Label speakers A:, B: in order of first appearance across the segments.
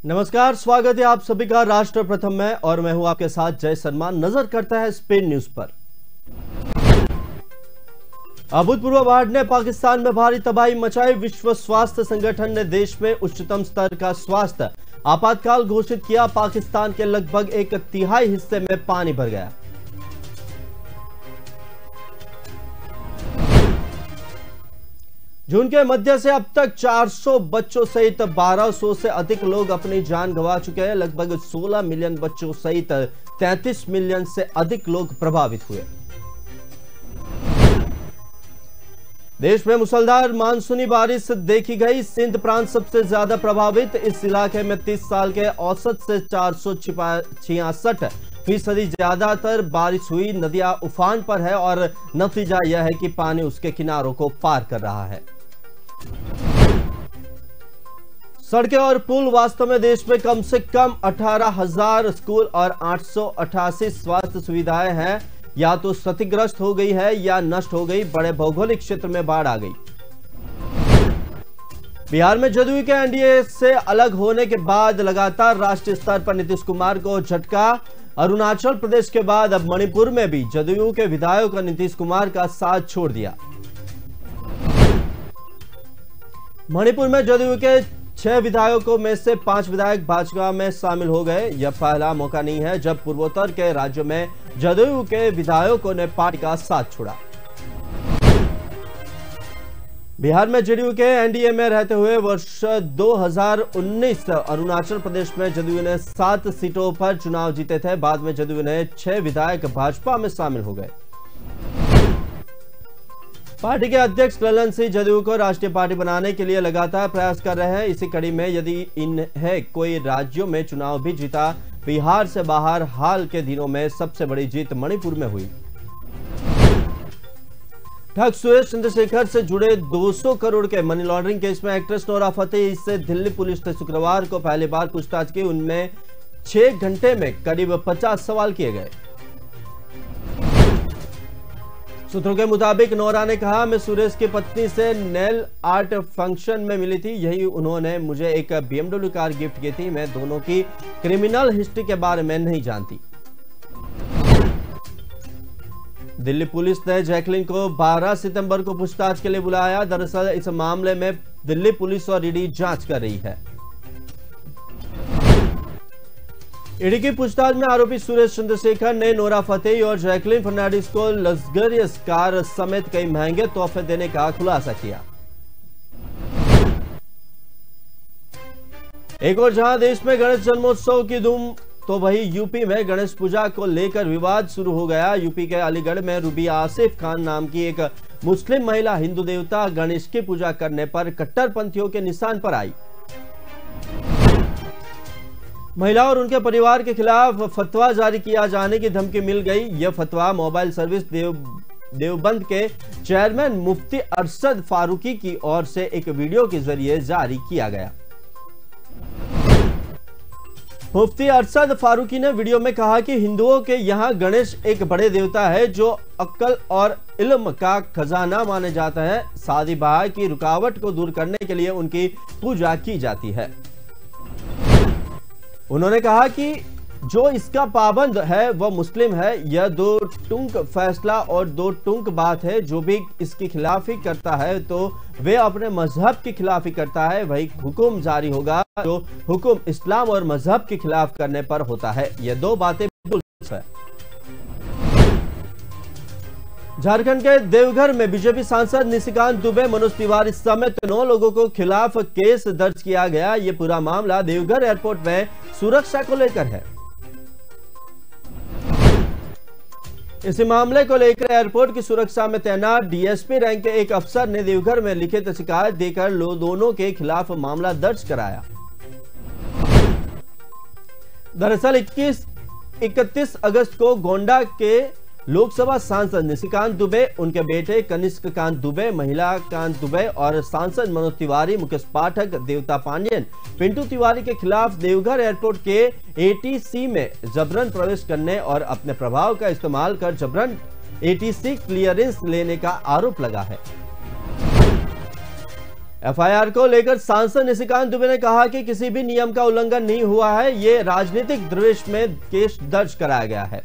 A: नमस्कार, स्वागत है आप सभी का राष्ट्र प्रथम में और मैं हूं आपके साथ जय सलमान। नजर करता है स्पेन न्यूज पर। अभूतपूर्व बाढ़ ने पाकिस्तान में भारी तबाही मचाई। विश्व स्वास्थ्य संगठन ने देश में उच्चतम स्तर का स्वास्थ्य आपातकाल घोषित किया। पाकिस्तान के लगभग 1/3 हिस्से में पानी भर गया। जून के मध्य से अब तक 400 बच्चों सहित 1200 से अधिक लोग अपनी जान गंवा चुके हैं। लगभग 16 मिलियन बच्चों सहित 33 मिलियन से अधिक लोग प्रभावित हुए। देश में मूसलाधार मानसूनी बारिश देखी गई। सिंध प्रांत सबसे ज्यादा प्रभावित। इस इलाके में 30 साल के औसत से 466% ज्यादातर बारिश हुई। नदियां उफान पर है और नतीजा यह है कि पानी उसके किनारों को पार कर रहा है। सड़कें और पुल। वास्तव में देश में कम से कम 18,000 स्कूल और 888 स्वास्थ्य सुविधाएं हैं या तो क्षतिग्रस्त हो गई है या नष्ट हो गई। बड़े भौगोलिक क्षेत्र में बाढ़ आ गई। बिहार में जदयू के एनडीए से अलग होने के बाद लगातार राष्ट्रीय स्तर पर नीतीश कुमार को झटका। अरुणाचल प्रदेश के बाद अब मणिपुर में भी जदयू के विधायकों ने नीतीश कुमार का साथ छोड़ दिया। मणिपुर में जदयू के 6 विधायकों में से 5 विधायक भाजपा में शामिल हो गए। यह पहला मौका नहीं है जब पूर्वोत्तर के राज्यों में जदयू के विधायकों ने पार्टी का साथ छोड़ा। बिहार में जदयू के एनडीए में रहते हुए वर्ष 2019 अरुणाचल प्रदेश में जदयू ने 7 सीटों पर चुनाव जीते थे। बाद में जदयू ने 6 विधायक भाजपा में शामिल हो गए। पार्टी के अध्यक्ष ललन सिंह जदयू को राष्ट्रीय पार्टी बनाने के लिए लगातार प्रयास कर रहे हैं। इसी कड़ी में यदि इन्हें कोई राज्यों में चुनाव भी जीता, बिहार से बाहर हाल के दिनों में सबसे बड़ी जीत मणिपुर में हुई। ठग सुरेश चंद्रशेखर से जुड़े 200 करोड़ के मनी लॉन्ड्रिंग केस में एक्ट्रेस नोरा फतेही से दिल्ली पुलिस ने शुक्रवार को पहली बार पूछताछ की। उनमें 6 घंटे में करीब 50 सवाल किए गए। सूत्रों के मुताबिक नोरा ने कहा, मैं सुरेश की पत्नी से नेल आर्ट फंक्शन में मिली थी। यही उन्होंने मुझे एक BMW कार गिफ्ट की थी। मैं दोनों की क्रिमिनल हिस्ट्री के बारे में नहीं जानती। दिल्ली पुलिस ने जैकलिन को 12 सितंबर को पूछताछ के लिए बुलाया। दरअसल इस मामले में दिल्ली पुलिस और ईडी जांच कर रही है। ईडी की पूछताछ में आरोपी सुरेश चंद्रशेखर ने नोरा फतेही और जैकलिन फर्नांडिस को लग्जरियस कार समेत कई महंगे तोहफे देने का खुलासा किया। एक और जहां देश में गणेश जन्मोत्सव की धूम, तो वहीं यूपी में गणेश पूजा को लेकर विवाद शुरू हो गया। यूपी के अलीगढ़ में रूबी आसिफ खान नाम की एक मुस्लिम महिला हिंदू देवता गणेश की पूजा करने पर कट्टरपंथियों के निशान पर आई। महिला और उनके परिवार के खिलाफ फतवा जारी किया जाने की धमकी मिल गई। यह फतवा मोबाइल सर्विस देवबंद के चेयरमैन मुफ्ती अरशद फारूकी की ओर से एक वीडियो के जरिए जारी किया गया। मुफ्ती अरशद फारूकी ने वीडियो में कहा कि हिंदुओं के यहाँ गणेश एक बड़े देवता है जो अक्ल और इल्म का खजाना माने जाता है। शादी ब्याह की रुकावट को दूर करने के लिए उनकी पूजा की जाती है। उन्होंने कहा कि जो इसका पाबंद है वह मुस्लिम है। यह 2 टूक फैसला और 2 टूक बात है। जो भी इसकी खिलाफी करता है तो वे अपने मजहब की खिलाफी करता है। वही हुक्म जारी होगा जो हुक्म इस्लाम और मजहब के खिलाफ करने पर होता है। यह 2 बातें बिल्कुल है। झारखंड के देवघर में बीजेपी सांसद निशिकांत दुबे, मनोज तिवारी समेत 9 लोगों को खिलाफ केस दर्ज किया गया। यह पूरा मामला देवघर एयरपोर्ट में सुरक्षा को लेकर है। इसी मामले को लेकर एयरपोर्ट की सुरक्षा में तैनात डीएसपी रैंक के एक अफसर ने देवघर में लिखित शिकायत देकर दोनों के खिलाफ मामला दर्ज कराया। दरअसल 31 अगस्त को गोंडा के लोकसभा सांसद निशिकांत दुबे, उनके बेटे कनिष्क कांत दुबे, महिला कांत दुबे और सांसद मनोज तिवारी, मुकेश पाठक, देवता पांडेयन, पिंटू तिवारी के खिलाफ देवघर एयरपोर्ट के एटीसी में जबरन प्रवेश करने और अपने प्रभाव का इस्तेमाल कर जबरन एटीसी क्लियरेंस लेने का आरोप लगा है। एफआईआर को लेकर सांसद निशिकांत दुबे ने कहा कि किसी भी नियम का उल्लंघन नहीं हुआ है, ये राजनीतिक दृष्टि में केस दर्ज कराया गया है।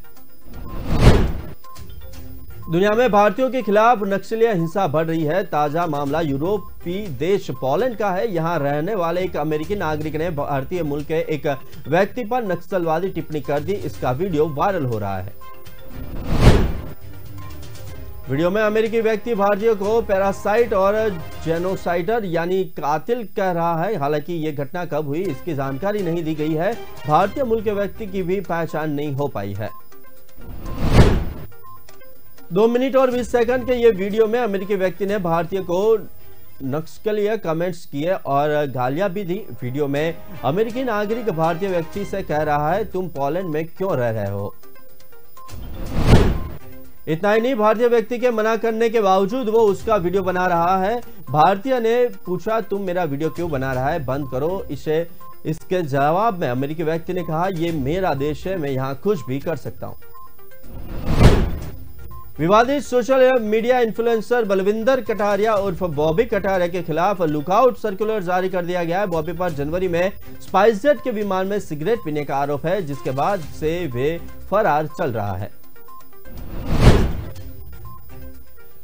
A: दुनिया में भारतीयों के खिलाफ नक्सलीय हिंसा बढ़ रही है। ताजा मामला यूरोपीय देश पोलैंड का है। यहां रहने वाले एक अमेरिकी नागरिक ने भारतीय मूल के एक व्यक्ति पर नक्सलवादी टिप्पणी कर दी। इसका वीडियो वायरल हो रहा है। वीडियो में अमेरिकी व्यक्ति भारतीयों को पैरासाइट और जेनोसाइडर यानी कातिल कह रहा है। हालांकि ये घटना कब हुई इसकी जानकारी नहीं दी गई है। भारतीय मूल के व्यक्ति की भी पहचान नहीं हो पाई है। 2 मिनट और 20 सेकंड के ये वीडियो में अमेरिकी व्यक्ति ने भारतीय को नक्सलीय कमेंट्स किए और गालियां भी दी। वीडियो में अमेरिकी नागरिक भारतीय व्यक्ति से कह रहा है, तुम पोलैंड में क्यों रह रहे हो। इतना ही नहीं, भारतीय व्यक्ति के मना करने के बावजूद वो उसका वीडियो बना रहा है। भारतीय ने पूछा, तुम मेरा वीडियो क्यों बना रहा है, बंद करो इसे। इसके जवाब में अमेरिकी व्यक्ति ने कहा, ये मेरा देश है, मैं यहाँ कुछ भी कर सकता हूं। विवादित social media influencer Balvinder Kataria उर्फ बॉबी कटारिया के खिलाफ लुकआउट सर्कुलर जारी कर दिया गया है। बॉबी पर जनवरी में स्पाइसजेट के विमान में सिगरेट पीने का आरोप है, जिसके बाद से वे फरार चल रहा है।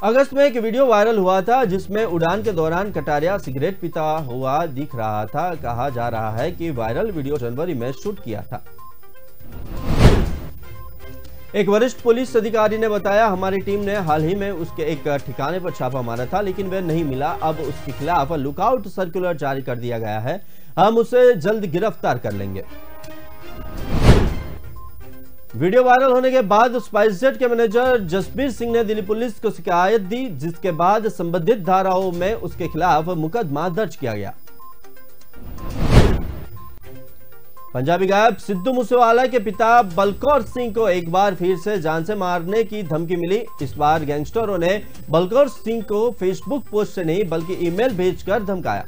A: अगस्त में एक वीडियो वायरल हुआ था जिसमें उड़ान के दौरान कटारिया सिगरेट पीता हुआ दिख रहा था। कहा जा रहा है कि वायरल वीडियो जनवरी में शूट किया था। एक वरिष्ठ पुलिस अधिकारी ने बताया, हमारी टीम ने हाल ही में उसके एक ठिकाने पर छापा मारा था, लेकिन वह नहीं मिला। अब उसके खिलाफ लुकआउट सर्कुलर जारी कर दिया गया है। हम उसे जल्द गिरफ्तार कर लेंगे। वीडियो वायरल होने के बाद स्पाइसजेट के मैनेजर जसबीर सिंह ने दिल्ली पुलिस को शिकायत दी, जिसके बाद संबंधित धाराओं में उसके खिलाफ मुकदमा दर्ज किया गया। पंजाबी गायक सिद्धू मूसेवाला के पिता बलकौर सिंह को एक बार फिर से जान से मारने की धमकी मिली। इस बार गैंगस्टरों ने बलकौर सिंह को फेसबुक पोस्ट से नहीं बल्कि ईमेल भेजकर धमकाया।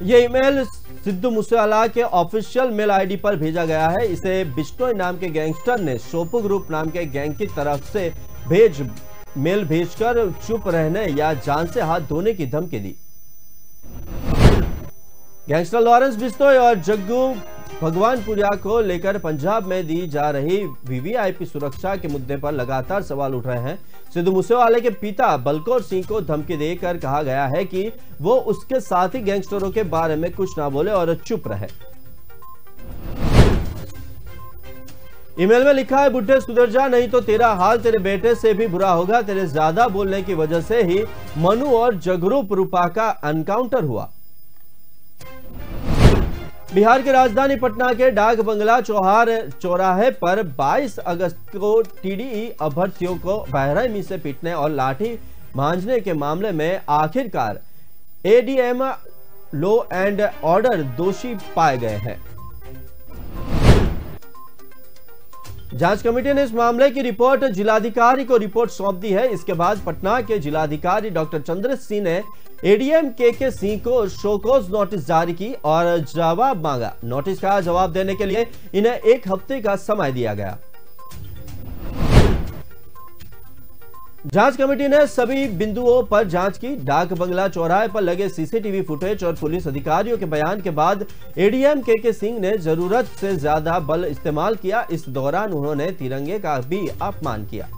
A: यह ईमेल सिद्धू मूसेवाला के ऑफिशियल मेल आईडी पर भेजा गया है। इसे बिश्नोई नाम के गैंगस्टर ने सोपू ग्रुप नाम के गैंग की तरफ से मेल भेजकर चुप रहने या जान से हाथ धोने की धमकी दी। गैंगस्टर लॉरेंस बिश्नोई और जग्गू भगवानपुरिया को लेकर पंजाब में दी जा रही वीवीआईपी सुरक्षा के मुद्दे पर लगातार सवाल उठ रहे हैं। सिद्धू मूसेवाले के पिता बलकौर सिंह को धमकी देकर कहा गया है कि वो उसके साथी गैंगस्टरों के बारे में कुछ ना बोले और चुप रहे। ईमेल में लिखा है, बुढ़े सुधर जा, नहीं तो तेरा हाल तेरे बेटे से भी बुरा होगा। तेरे ज्यादा बोलने की वजह से ही मनु और जगरूप रूपा का एनकाउंटर हुआ। बिहार की राजधानी पटना के डाक बंगला चौराहे पर 22 अगस्त को टीडीई अभ्यर्थियों को बहरहमी से पीटने और लाठी भांजने के मामले में आखिरकार एडीएम लॉ एंड ऑर्डर दोषी पाए गए हैं। जांच कमेटी ने इस मामले की रिपोर्ट जिलाधिकारी को रिपोर्ट सौंप दी है। इसके बाद पटना के जिलाधिकारी डॉक्टर चंद्र सिंह ने एडीएम के सिंह को शोकॉज नोटिस जारी की और जवाब मांगा। नोटिस का जवाब देने के लिए इन्हें 1 हफ्ते का समय दिया गया। जांच कमेटी ने सभी बिंदुओं पर जांच की। डाक बंगला चौराहे पर लगे सीसीटीवी फुटेज और पुलिस अधिकारियों के बयान के बाद एडीएम के सिंह ने जरूरत से ज्यादा बल इस्तेमाल किया। इस दौरान उन्होंने तिरंगे का भी अपमान किया।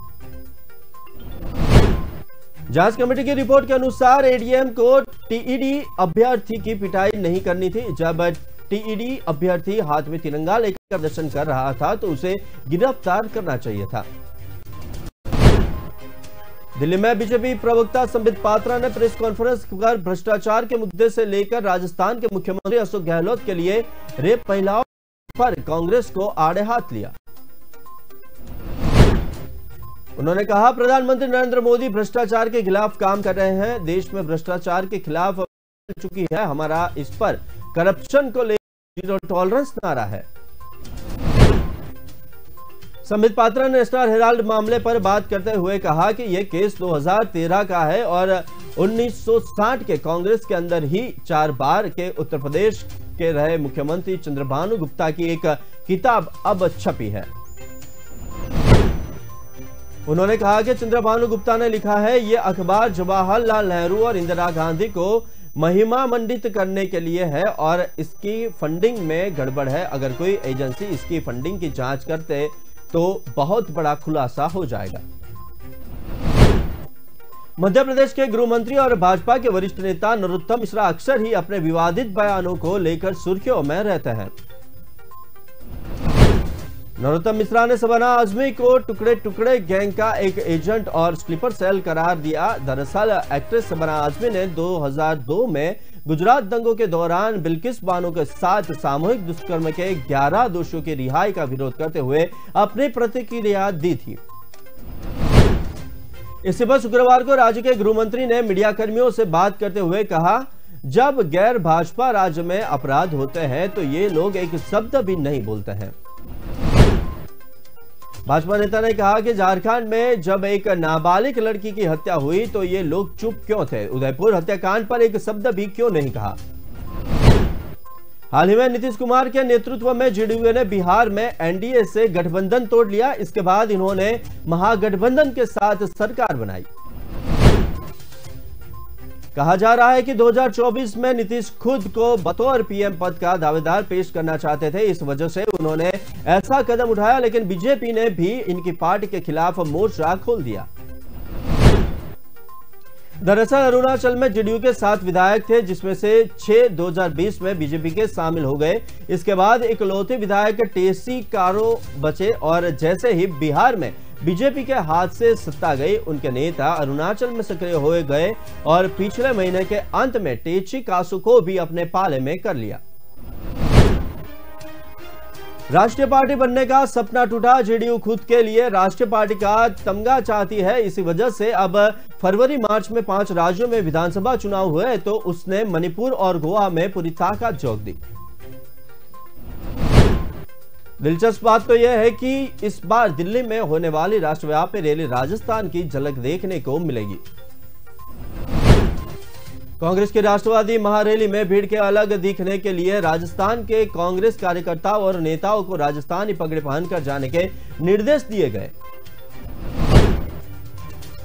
A: जांच कमेटी की रिपोर्ट के अनुसार एडीएम को टीईडी अभ्यर्थी की पिटाई नहीं करनी थी। जब टीईडी अभ्यर्थी हाथ में तिरंगा लेकर प्रदर्शन कर रहा था तो उसे गिरफ्तार करना चाहिए था। दिल्ली में बीजेपी प्रवक्ता संबित पात्रा ने प्रेस कॉन्फ्रेंस कर भ्रष्टाचार के मुद्दे से लेकर राजस्थान के मुख्यमंत्री अशोक गहलोत के लिए रेप महिलाओं पर कांग्रेस को आड़े हाथ लिया। उन्होंने कहा, प्रधानमंत्री नरेंद्र मोदी भ्रष्टाचार के खिलाफ काम कर रहे हैं। देश में भ्रष्टाचार के खिलाफ चुकी है। हमारा इस पर करप्शन को लेकर जीरो टॉलरेंस नारा है। संबित पात्रा ने स्टार हेराल्ड मामले पर बात करते हुए कहा कि यह केस 2013 का है और 1960 के कांग्रेस के अंदर ही 4 बार के उत्तर प्रदेश के रहे मुख्यमंत्री चंद्रभानु गुप्ता की एक किताब अब छपी है। उन्होंने कहा कि चंद्रभानु गुप्ता ने लिखा है, ये अखबार जवाहरलाल नेहरू और इंदिरा गांधी को महिमा मंडित करने के लिए है और इसकी फंडिंग में गड़बड़ है। अगर कोई एजेंसी इसकी फंडिंग की जांच करते तो बहुत बड़ा खुलासा हो जाएगा। मध्य प्रदेश के गृह मंत्री और भाजपा के वरिष्ठ नेता नरोत्तम मिश्रा अक्सर ही अपने विवादित बयानों को लेकर सुर्खियों में रहते हैं। नरोत्तम मिश्रा ने शबाना आजमी को टुकड़े टुकड़े गैंग का एक एजेंट और स्लीपर सेल करार दिया। दरअसल एक्ट्रेस शबाना आजमी ने 2002 में गुजरात दंगों के दौरान बिल्किस बानो के साथ सामूहिक दुष्कर्म के 11 दोषियों की रिहाई का विरोध करते हुए अपनी प्रतिक्रिया दी थी। इसके बाद शुक्रवार को राज्य के गृह मंत्री ने मीडिया कर्मियों से बात करते हुए कहा, जब गैर भाजपा राज्य में अपराध होते हैं तो ये लोग एक शब्द भी नहीं बोलते हैं। भाजपा नेता ने कहा कि झारखंड में जब एक नाबालिग लड़की की हत्या हुई तो ये लोग चुप क्यों थे? उदयपुर हत्याकांड पर एक शब्द भी क्यों नहीं कहा? हाल ही में नीतीश कुमार के नेतृत्व में जेडीयू ने बिहार में एनडीए से गठबंधन तोड़ लिया। इसके बाद इन्होंने महागठबंधन के साथ सरकार बनाई। कहा जा रहा है कि 2024 में नीतीश खुद को बतौर पीएम पद का दावेदार पेश करना चाहते थे। इस वजह से उन्होंने ऐसा कदम उठाया, लेकिन बीजेपी ने भी इनकी पार्टी के खिलाफ मोर्चा खोल दिया। दरअसल अरुणाचल में जेडीयू के 7 विधायक थे, जिसमें से 6 2020 में बीजेपी के शामिल हो गए। इसके बाद इकलौते विधायक टेसी कारो बचे और जैसे ही बिहार में बीजेपी के हाथ से सत्ता गई, उनके नेता अरुणाचल में सक्रिय हो गए और पिछले महीने के अंत में टेची कासु को भी अपने पाले में कर लिया। राष्ट्रीय पार्टी बनने का सपना टूटा। जेडीयू खुद के लिए राष्ट्रीय पार्टी का तमगा चाहती है। इसी वजह से अब फरवरी मार्च में 5 राज्यों में विधानसभा चुनाव हुए तो उसने मणिपुर और गोवा में पूरी ताकत झोंक दी। दिलचस्प बात तो यह है कि इस बार दिल्ली में होने वाली राष्ट्रव्यापी रैली राजस्थान की झलक देखने को मिलेगी। कांग्रेस की राष्ट्रवादी महारैली में भीड़ के अलग दिखने के लिए राजस्थान के कांग्रेस कार्यकर्ताओं और नेताओं को राजस्थानी पगड़ी पहनकर जाने के निर्देश दिए गए।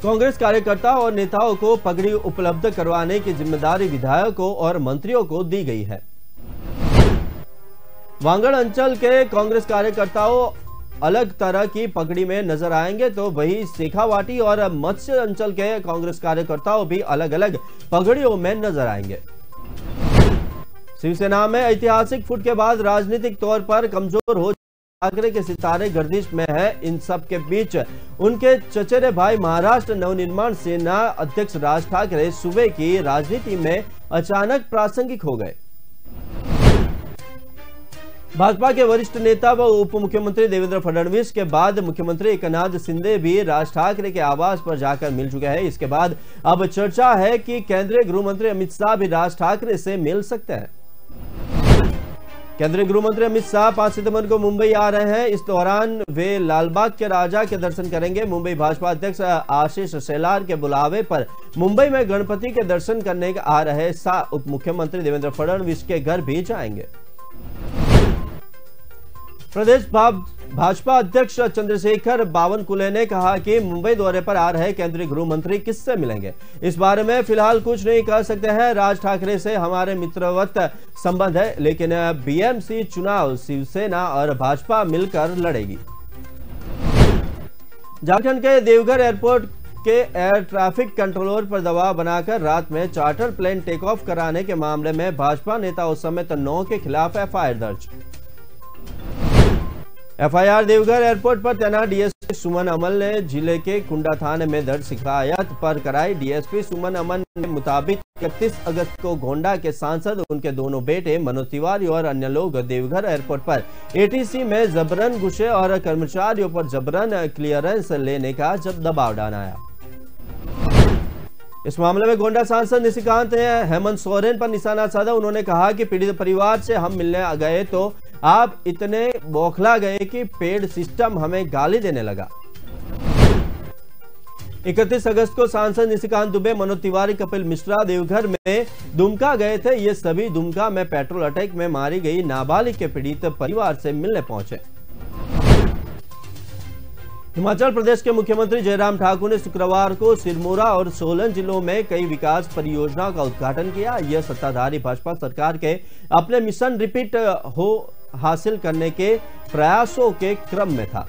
A: कांग्रेस कार्यकर्ताओं और नेताओं को पगड़ी उपलब्ध करवाने की जिम्मेदारी विधायकों और मंत्रियों को दी गई है। वांगड़ अंचल के कांग्रेस कार्यकर्ताओं अलग तरह की पगड़ी में नजर आएंगे, तो वही शेखावाटी और मत्स्य अंचल के कांग्रेस कार्यकर्ताओं भी अलग अलग पगड़ियों में नजर आएंगे। शिवसेना में ऐतिहासिक फुट के बाद राजनीतिक तौर पर कमजोर हो ठाकरे के सितारे गर्दिश में है। इन सब के बीच उनके चचेरे भाई महाराष्ट्र नवनिर्माण सेना अध्यक्ष राज ठाकरे सूबे की राजनीति में अचानक प्रासंगिक हो गए। भाजपा के वरिष्ठ नेता व उप मुख्यमंत्री देवेंद्र फडणवीस के बाद मुख्यमंत्री एकनाथ शिंदे भी राज ठाकरे के आवास पर जाकर मिल चुके हैं। इसके बाद अब चर्चा है कि केंद्रीय गृह मंत्री अमित शाह भी राज ठाकरे से मिल सकते हैं। केंद्रीय गृह मंत्री अमित शाह 5 सितंबर को मुंबई आ रहे हैं। इस दौरान वे लालबाग के राजा के दर्शन करेंगे। मुंबई भाजपा अध्यक्ष आशीष शेलार के बुलावे पर मुंबई में गणपति के दर्शन करने आ रहे शाह उप मुख्यमंत्री देवेंद्र फडणवीस के घर भी जाएंगे। प्रदेश भाजपा अध्यक्ष चंद्रशेखर बावनकुले ने कहा कि मुंबई दौरे पर आ रहे केंद्रीय गृह मंत्री किससे मिलेंगे, इस बारे में फिलहाल कुछ नहीं कह सकते हैं। राज ठाकरे से हमारे मित्रवत संबंध है, लेकिन बीएमसी चुनाव शिवसेना और भाजपा मिलकर लड़ेगी। झारखंड के देवघर एयरपोर्ट के एयर ट्रैफिक कंट्रोलर पर दबाव बनाकर रात में चार्टर प्लेन टेक ऑफ कराने के मामले में भाजपा नेताओं समेत 9 के खिलाफ एफआईआर दर्ज। एफआईआर देवघर एयरपोर्ट पर तैनात डीएसपी सुमन अमन ने जिले के कुंडा थाने में दर्ज शिकायत पर कराई। डीएसपी सुमन अमन के मुताबिक 31 अगस्त को गोंडा के सांसद, उनके दोनों बेटे मनोज तिवारी और अन्य लोग देवघर एयरपोर्ट पर एटीसी में जबरन घुसे और कर्मचारियों पर जबरन क्लियरेंस लेने का दबाव डाला। इस मामले में गोंडा सांसद निशिकांत ने हेमंत सोरेन पर निशाना साधा। उन्होंने कहा कि पीड़ित परिवार से हम मिलने गए तो आप इतने बौखला गए कि पेड सिस्टम हमें गाली देने लगा। 31 अगस्त को सांसद निशिकांत दुबे, मनोज तिवारी, कपिल मिश्रा देवघर में दुमका गए थे। ये सभी दुमका में पेट्रोल अटैक में मारी गई नाबालिग के पीड़ित परिवार से मिलने पहुंचे। हिमाचल प्रदेश के मुख्यमंत्री जयराम ठाकुर ने शुक्रवार को सिरमौर और सोलन जिलों में कई विकास परियोजनाओं का उद्घाटन किया। यह सत्ताधारी भाजपा सरकार के अपने मिशन रिपीट हो हासिल करने के प्रयासों के क्रम में था।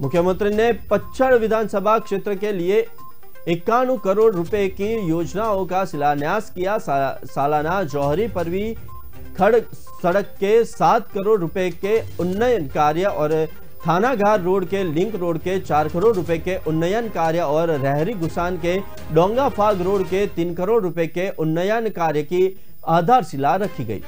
A: मुख्यमंत्री ने पचड़ विधानसभा क्षेत्र के लिए 51 करोड़ रुपए की योजनाओं का शिलान्यास किया। सालाना जौहरी परवी खड़ सड़क के 7 करोड़ रुपए के उन्नयन कार्य और थानागार रोड के लिंक रोड के 4 करोड़ रुपए के उन्नयन कार्य और रहरी गुसान के डोंगा फाग रोड के 3 करोड़ रुपए के उन्नयन कार्य की आधारशिला रखी गई।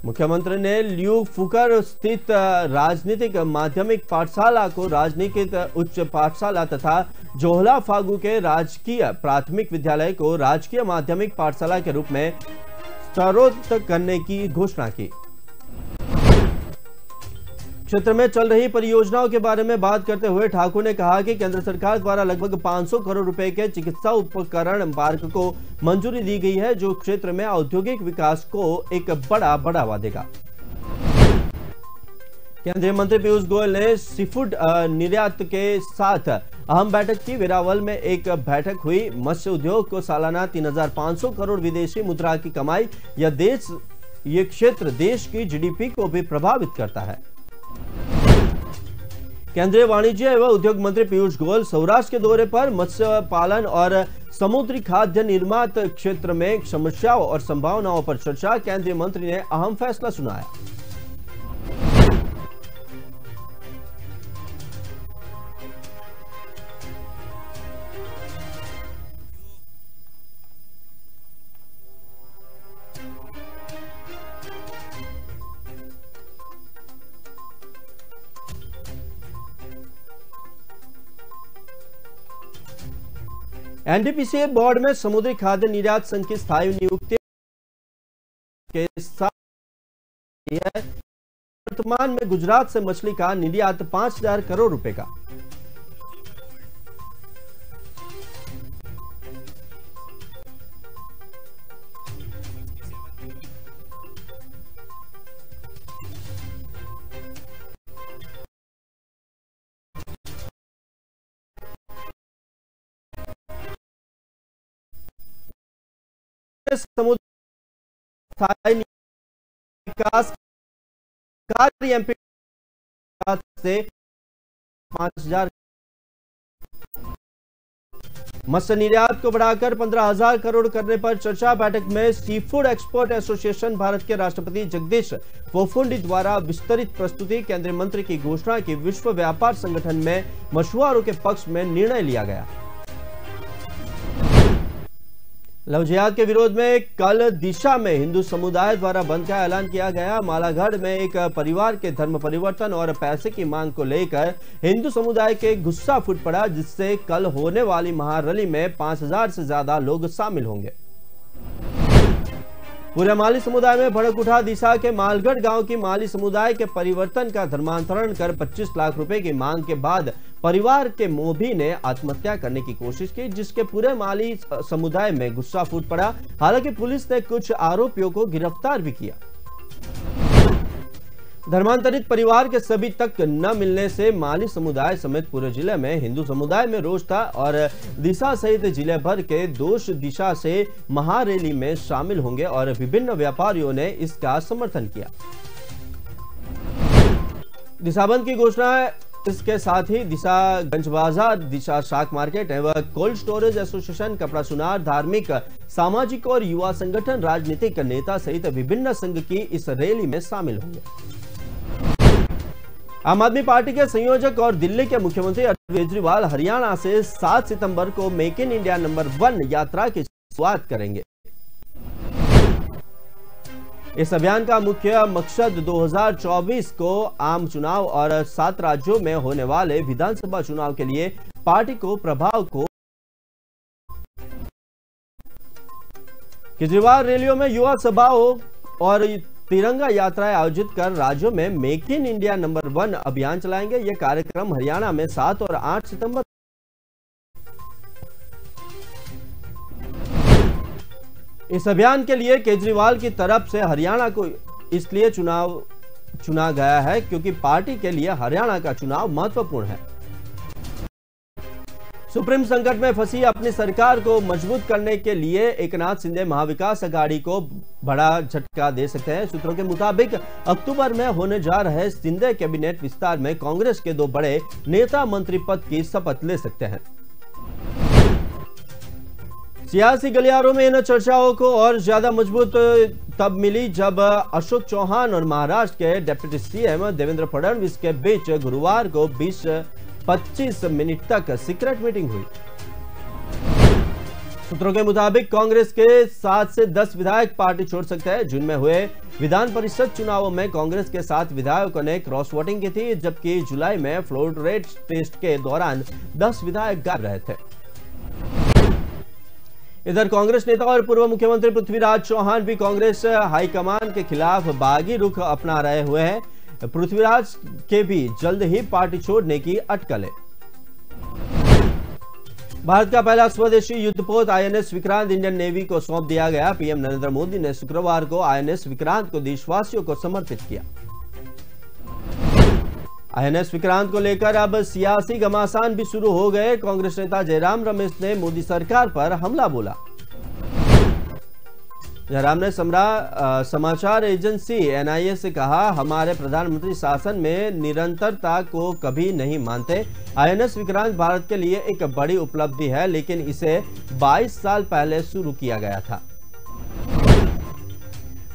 A: मुख्यमंत्री ने ल्यू फुकर स्थित राजनीतिक माध्यमिक पाठशाला को राजनीतिक उच्च पाठशाला तथा जोहला फागू के राजकीय प्राथमिक विद्यालय को राजकीय माध्यमिक पाठशाला के रूप में स्तरोन्नत करने की घोषणा की। क्षेत्र में चल रही परियोजनाओं के बारे में बात करते हुए ठाकुर ने कहा कि केंद्र सरकार द्वारा लगभग 500 करोड़ रुपए के चिकित्सा उपकरण पार्क को मंजूरी दी गई है, जो क्षेत्र में औद्योगिक विकास को एक बड़ा बढ़ावा देगा। केंद्रीय मंत्री पीयूष गोयल ने सीफूड निर्यात के साथ अहम बैठक की। वेरावल में एक बैठक हुई। मत्स्य उद्योग को सालाना 3,500 करोड़ विदेशी मुद्रा की कमाई। यह क्षेत्र देश की जीडीपी को भी प्रभावित करता है। केंद्रीय वाणिज्य एवं उद्योग मंत्री पीयूष गोयल सौराष्ट्र के दौरे पर मत्स्य पालन और समुद्री खाद्य निर्मात क्षेत्र में समस्याओं और संभावनाओं पर चर्चा। केंद्रीय मंत्री ने अहम फैसला सुनाया। एनडीपीसी बोर्ड में समुद्री खाद्य निर्यात संघ की स्थायी नियुक्ति के साथ वर्तमान में गुजरात से मछली का निर्यात 5,000 करोड़ रुपए का। समुद्र स्थायी विकास कार्य एमपी से 5,000 मत्स्य निर्यात को बढ़ाकर 15,000 करोड़ करने पर चर्चा। बैठक में sea food export association Bharat के राष्ट्रपति जगदीश फोफुंडी द्वारा विस्तृत प्रस्तुति। केंद्रीय मंत्री की घोषणा की विश्व व्यापार संगठन में मछुआरों के पक्ष में निर्णय लिया गया। लव जिहाद के विरोध में कल दिशा में हिंदू समुदाय द्वारा बंद का ऐलान किया गया। मालागढ़ में एक परिवार के धर्म परिवर्तन और पैसे की मांग को लेकर हिंदू समुदाय के गुस्सा फूट पड़ा, जिससे कल होने वाली महारैली में 5,000 से ज्यादा लोग शामिल होंगे। पूरे माली समुदाय में भड़क उठा। दिशा के मालगढ़ गांव की माली समुदाय के परिवर्तन का धर्मांतरण कर 25 लाख रुपए की मांग के बाद परिवार के मोभी ने आत्महत्या करने की कोशिश की, जिसके पूरे माली समुदाय में गुस्सा फूट पड़ा। हालांकि पुलिस ने कुछ आरोपियों को गिरफ्तार भी किया। धर्मांतरित परिवार के सभी तक न मिलने से माली समुदाय समेत पूरे जिले में हिंदू समुदाय में रोष था और दिशा सहित जिले भर के दोष दिशा से महारैली में शामिल होंगे और विभिन्न व्यापारियों ने इसका समर्थन किया। दिशा बंद की घोषणा इसके साथ ही दिशा गंज बाजार, दिशा शाक मार्केट एवं कोल्ड स्टोरेज एसोसिएशन, कपड़ा सुनार, धार्मिक, सामाजिक और युवा संगठन, राजनीतिक नेता सहित विभिन्न संघ की इस रैली में शामिल होंगे। आम आदमी पार्टी के संयोजक और दिल्ली के मुख्यमंत्री अरविंद केजरीवाल हरियाणा से 7 सितंबर को मेक इन इंडिया नंबर 1 यात्रा की शुरुआत करेंगे। इस अभियान का मुख्य मकसद 2024 को आम चुनाव और 7 राज्यों में होने वाले विधानसभा चुनाव के लिए पार्टी को प्रभाव को। केजरीवाल रैलियों में युवा सभाओं और तिरंगा यात्राएं आयोजित कर राज्यों में मेक इन इंडिया नंबर 1 अभियान चलाएंगे। यह कार्यक्रम हरियाणा में 7 और 8 सितंबर। इस अभियान के लिए केजरीवाल की तरफ से हरियाणा को इसलिए चुनाव चुना गया है क्योंकि पार्टी के लिए हरियाणा का चुनाव महत्वपूर्ण है। सुप्रीम संकट में फंसी अपनी सरकार को मजबूत करने के लिए एकनाथ शिंदे महाविकास अघाड़ी को बड़ा झटका दे सकते हैं। सूत्रों के मुताबिक अक्टूबर में होने जा रहे शिंदे कैबिनेट विस्तार में कांग्रेस के 2 बड़े नेता मंत्री पद की शपथ ले सकते हैं। सियासी गलियारों में इन चर्चाओं को और ज्यादा मजबूत तब मिली जब अशोक चौहान और महाराष्ट्र के डिप्टी सीएम देवेंद्र फडणवीस के बीच गुरुवार को 20-25 मिनट तक सीक्रेट मीटिंग हुई। सूत्रों के मुताबिक कांग्रेस के 7 से 10 विधायक पार्टी छोड़ सकते हैं। जून में हुए विधान परिषद चुनावों में कांग्रेस के 7 विधायकों ने क्रॉस वोटिंग की थी, जबकि जुलाई में फ्लोर रेट टेस्ट के दौरान 10 विधायक गायब रहे थे। इधर कांग्रेस नेता और पूर्व मुख्यमंत्री पृथ्वीराज चौहान भी कांग्रेस हाईकमान के खिलाफ बागी रुख अपना रहे हुए हैं। पृथ्वीराज के भी जल्द ही पार्टी छोड़ने की अटकल है। भारत का पहला स्वदेशी युद्धपोत आईएनएस विक्रांत इंडियन नेवी को सौंप दिया गया। पीएम नरेंद्र मोदी ने शुक्रवार को आईएनएस विक्रांत को देशवासियों को समर्पित किया। आईएनएस विक्रांत को लेकर अब सियासी घमासान भी शुरू हो गए। कांग्रेस नेता जयराम रमेश ने मोदी सरकार पर हमला बोला। जयराम ने समाचार एजेंसी एनआईए से कहा, हमारे प्रधानमंत्री शासन में निरंतरता को कभी नहीं मानते। आईएनएस विक्रांत भारत के लिए एक बड़ी उपलब्धि है, लेकिन इसे 22 साल पहले शुरू किया गया था।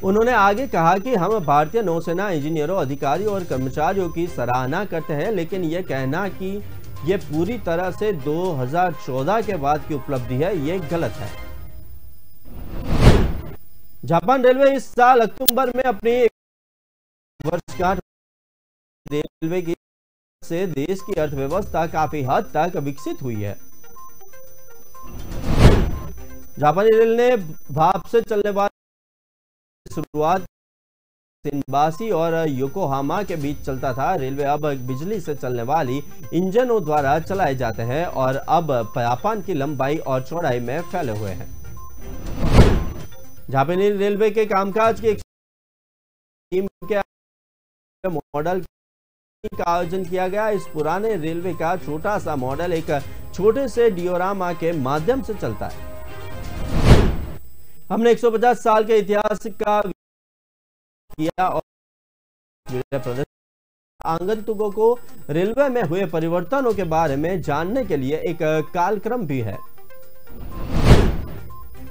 A: उन्होंने आगे कहा कि हम भारतीय नौसेना इंजीनियरों, अधिकारियों और कर्मचारियों की सराहना करते हैं, लेकिन यह कहना कि यह पूरी तरह से 2014 के बाद की उपलब्धि है, यह गलत है। जापान रेलवे इस साल अक्टूबर में अपनी वर्षगांठ रेलवे की से देश की अर्थव्यवस्था काफी हद तक विकसित हुई है। जापानी रेल ने भाप से चलने वाली शुरुआत शिनबाशी और योकोहामा के बीच चलता था। रेलवे अब बिजली से चलने वाली इंजनों द्वारा चलाए जाते हैं और अब जापान की लंबाई और चौड़ाई में फैले हुए हैं। जापानी रेलवे के कामकाज की एक टीम के मॉडल का आयोजन किया गया। इस पुराने रेलवे का छोटा सा मॉडल एक छोटे से डिओरामा के माध्यम से चलता है। हमने 150 साल के इतिहास का किया और आगंतुकों को रेलवे में हुए परिवर्तनों के बारे में जानने के लिए एक कार्यक्रम भी है।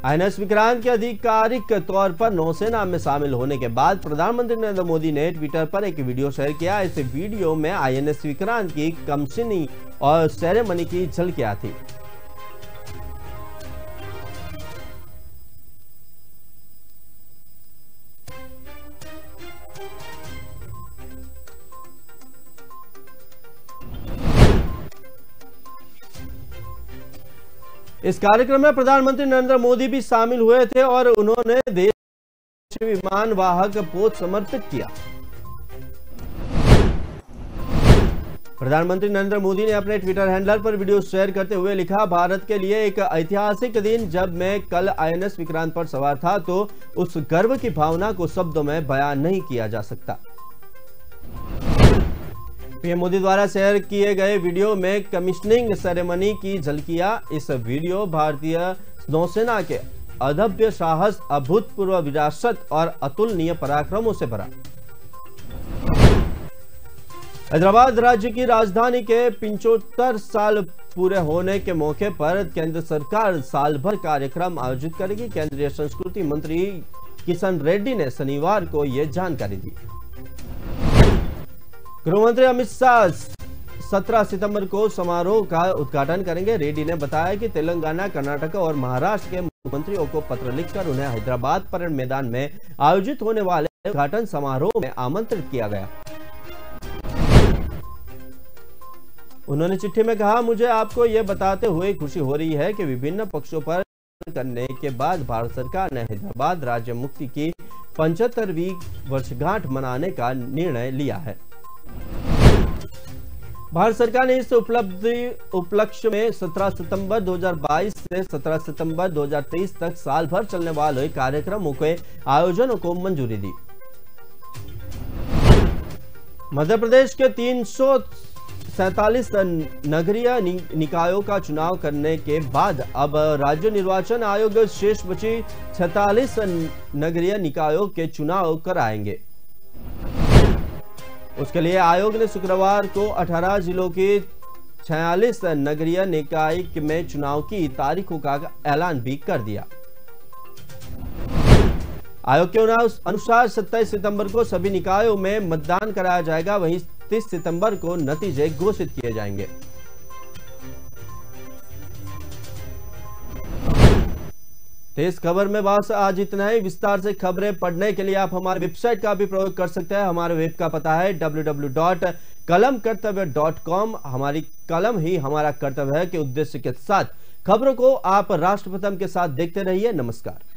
A: आईएनएस विक्रांत के आधिकारिक तौर पर नौसेना में शामिल होने के बाद प्रधानमंत्री नरेंद्र मोदी ने ट्विटर पर एक वीडियो शेयर किया। इस वीडियो में आईएनएस विक्रांत की कमीशनिंग और सेरेमनी की झलकियां थी। इस कार्यक्रम में प्रधानमंत्री नरेंद्र मोदी भी शामिल हुए थे और उन्होंने देश विमान वाहक पोत समर्पित किया। प्रधानमंत्री नरेंद्र मोदी ने अपने ट्विटर हैंडल पर वीडियो शेयर करते हुए लिखा, भारत के लिए एक ऐतिहासिक दिन। जब मैं कल आईएनएस विक्रांत पर सवार था तो उस गर्व की भावना को शब्दों में बयान नहीं किया जा सकता। पीएम मोदी द्वारा शेयर किए गए वीडियो में कमीशनिंग सेरेमनी की झलकियां। इस वीडियो भारतीय नौसेना के अदभ्य साहस, अभूतपूर्व विरासत और अतुलनीय पराक्रमों से भरा। हैदराबाद राज्य की राजधानी के 75 साल पूरे होने के मौके पर केंद्र सरकार साल भर कार्यक्रम आयोजित करेगी। केंद्रीय संस्कृति मंत्री किशन रेड्डी ने शनिवार को यह जानकारी दी। गृहमंत्री अमित शाह 17 सितंबर को समारोह का उद्घाटन करेंगे। रेड्डी ने बताया कि तेलंगाना, कर्नाटक और महाराष्ट्र के मुख्यमंत्रियों को पत्र लिखकर उन्हें हैदराबाद परेड मैदान में आयोजित होने वाले उद्घाटन समारोह में आमंत्रित किया गया। उन्होंने चिट्ठी में कहा, मुझे आपको यह बताते हुए खुशी हो रही है कि विभिन्न पक्षों पर करने के बाद भारत सरकार ने हैदराबाद राज्य मुक्ति की 75वीं वर्षगांठ मनाने का निर्णय लिया है। भारत सरकार ने इस उपलक्ष्य में 17 सितंबर 2022 से 17 सितंबर 2023 तक साल भर चलने वाले कार्यक्रमों के आयोजनों को मंजूरी दी। मध्य प्रदेश के 347 नगरीय निकायों का चुनाव करने के बाद अब राज्य निर्वाचन आयोग शेष बची 46 नगरीय निकायों के चुनाव कराएंगे। उसके लिए आयोग ने शुक्रवार को 18 जिलों के 46 नगरीय निकाय में चुनाव की तारीखों का ऐलान भी कर दिया। आयोग के अनुसार 27 सितंबर को सभी निकायों में मतदान कराया जाएगा, वहीं 30 सितंबर को नतीजे घोषित किए जाएंगे। तो इस खबर में बस आज इतना ही। विस्तार से खबरें पढ़ने के लिए आप हमारे वेबसाइट का भी प्रयोग कर सकते हैं। हमारे वेब का पता है www.kalamkartavya.com। हमारी कलम ही हमारा कर्तव्य है के उद्देश्य के साथ खबरों को आप राष्ट्र प्रथम के साथ देखते रहिए। नमस्कार।